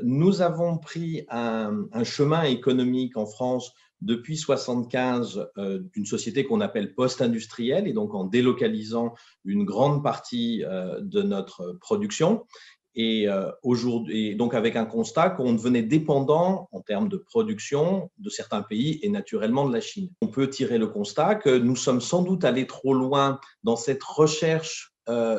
Nous avons pris un chemin économique en France depuis 1975 d'une société qu'on appelle post-industrielle, et donc en délocalisant une grande partie de notre production. Et donc avec un constat qu'on devenait dépendant en termes de production de certains pays et naturellement de la Chine. On peut tirer le constat que nous sommes sans doute allés trop loin dans cette recherche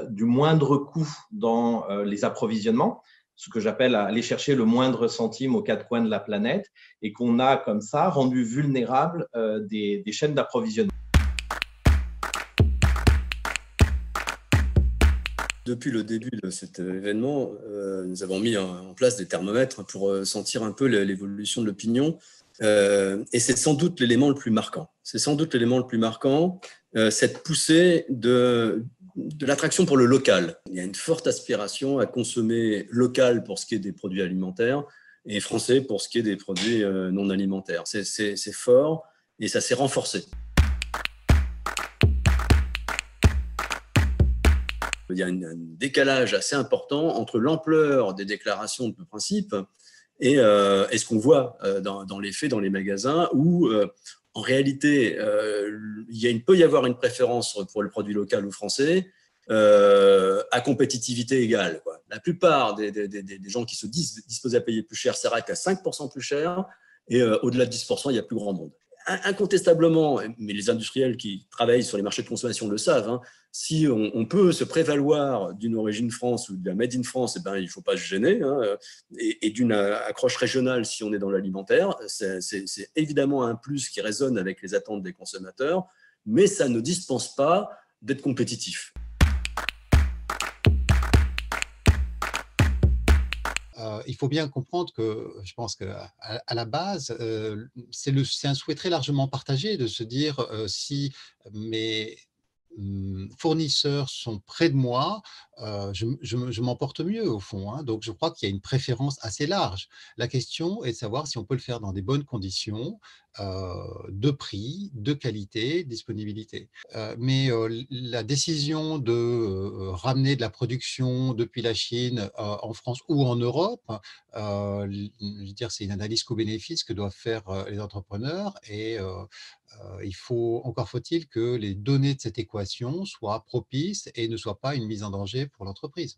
du moindre coût dans les approvisionnements, ce que j'appelle aller chercher le moindre centime aux quatre coins de la planète, et qu'on a comme ça rendu vulnérable des chaînes d'approvisionnement. Depuis le début de cet événement, nous avons mis en place des thermomètres pour sentir un peu l'évolution de l'opinion. Et c'est sans doute l'élément le plus marquant. C'est sans doute l'élément le plus marquant, cette poussée de l'attraction pour le local. Il y a une forte aspiration à consommer local pour ce qui est des produits alimentaires et français pour ce qui est des produits non alimentaires. C'est fort et ça s'est renforcé. Il y a un décalage assez important entre l'ampleur des déclarations de principe et ce qu'on voit dans les faits, dans les magasins, où en réalité, il peut y avoir une préférence pour le produit local ou français à compétitivité égale, quoi. La plupart des gens qui se disent disposés à payer plus cher s'arrêtent à 5% plus cher, et au-delà de 10%, il n'y a plus grand monde. Incontestablement, mais les industriels qui travaillent sur les marchés de consommation le savent, hein, si on peut se prévaloir d'une origine France ou d'un made in France, eh ben, il ne faut pas se gêner, hein, et d'une accroche régionale si on est dans l'alimentaire. C'est évidemment un plus qui résonne avec les attentes des consommateurs, mais ça ne dispense pas d'être compétitif. Il faut bien comprendre que je pense qu'à la base, c'est un souhait très largement partagé de se dire si mes fournisseurs sont près de moi, je m'en porte mieux au fond, hein. Donc je crois qu'il y a une préférence assez large. La question est de savoir si on peut le faire dans des bonnes conditions de prix, de qualité, de disponibilité. Mais la décision de ramener de la production depuis la Chine en France ou en Europe, je veux dire, c'est une analyse coût-bénéfice que doivent faire les entrepreneurs, et encore faut-il que les données de cette équation soient propices et ne soient pas une mise en danger pour l'entreprise.